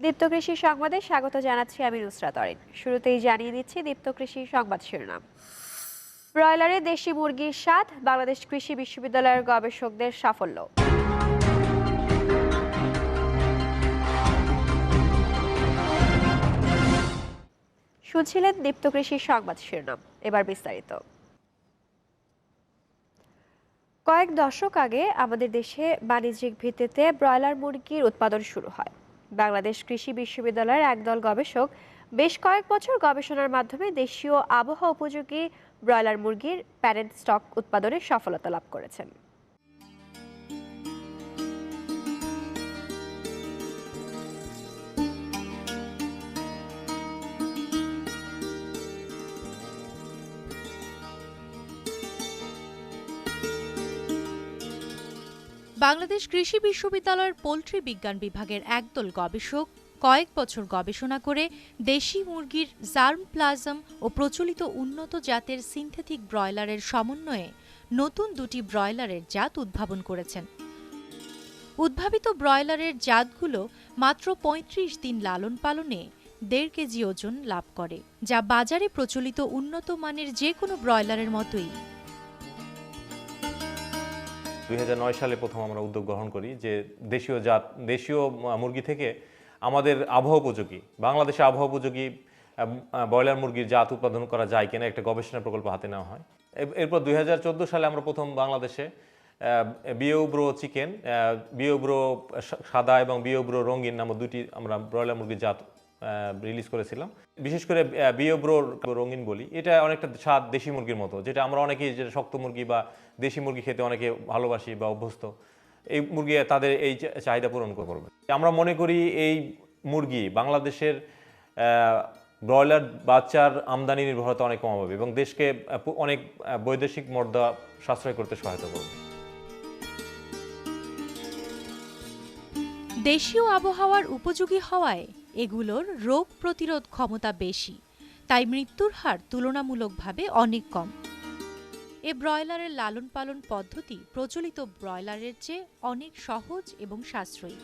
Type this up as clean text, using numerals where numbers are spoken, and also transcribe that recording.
দীপ্ত কৃষি সংবাদে স্বাগত জানাচ্ছি আমি নুসরাত অরিন। শুরুতেই জানিয়ে দিচ্ছি দীপ্ত কৃষি সংবাদ শিরোনাম। ব্রয়লারে দেশি মুরগির স্বাদ, বাংলাদেশ কৃষি বিশ্ববিদ্যালয়ের গবেষকদের সাফল্য। শুনছিলেন দীপ্ত কৃষি সংবাদ শিরোনাম, এবার বিস্তারিত। কয়েক দশক আগে আমাদের দেশে বাণিজ্যিক ভিত্তিতে ব্রয়লার মুরগির উৎপাদন শুরু হয়। বাংলাদেশ কৃষি বিশ্ববিদ্যালয়ের একদল গবেষক বেশ কয়েক বছর গবেষণার মাধ্যমে দেশীয় আবহাওয়া উপযোগী ব্রয়লার মুরগির প্যারেন্ট স্টক উৎপাদনে সফলতা লাভ করেছেন। বাংলাদেশ কৃষি বিশ্ববিদ্যালয়ের পোল্ট্রি বিজ্ঞান বিভাগের একদল গবেষক কয়েক বছর গবেষণা করে দেশি মুরগির জার্মপ্লাজম ও প্রচলিত উন্নত জাতের সিনথেটিক ব্রয়লারের সমন্বয়ে নতুন দুটি ব্রয়লারের জাত উদ্ভাবন করেছেন। উদ্ভাবিত ব্রয়লারের জাতগুলো মাত্র ৩৫ দিন লালন পালনে ১.৫ কেজি ওজন লাভ করে, যা বাজারে প্রচলিত উন্নত মানের যে কোনো ব্রয়লারের মতোই। ২০০৯ সালে প্রথম আমরা উদ্যোগ গ্রহণ করি যে দেশীয় মুরগি থেকে আমাদের আবহাওয়া উপযোগী, বাংলাদেশে আবহাওয়া উপযোগী ব্রয়লার মুরগির জাত উৎপাদন করা যায় কিনা একটা গবেষণা প্রকল্প হাতে নেওয়া হয়। এরপর ২০১৪ সালে আমরা প্রথম বাংলাদেশে বিওব্রো চিকেন, বিওব্রো সাদা এবং বিওব্রো রঙিন নামক দুটি আমরা ব্রয়লার মুরগির জাত রিলিজ করেছিলাম। বিশেষ করে বিওব্রো রঙিন বলি, এটা অনেকটা স্বাদ দেশি মুরগির মতো, যেটা আমরা অনেকেই যেটা শক্ত মুরগি বা দেশি মুরগি খেতে অনেকে ভালোবাসি বা অভ্যস্ত। এই মুরগি তাদের এই চাহিদা পূরণ করবে। আমরা মনে করি এই মুরগি বাংলাদেশের ব্রয়লার বাচ্চার আমদানি নির্ভরতা অনেক কমাবে এবং দেশকে অনেক বৈদেশিক মুদ্রা সাশ্রয় করতে সহায়তা করবে। দেশীয় আবহাওয়ার উপযোগী হওয়ায় এগুলোর রোগ প্রতিরোধ ক্ষমতা বেশি, তাই মৃত্যুর হার তুলনামূলকভাবে অনেক কম। এ ব্রয়লারের লালন পালন পদ্ধতি প্রচলিত ব্রয়লারের চেয়ে অনেক সহজ এবং সাশ্রয়ী।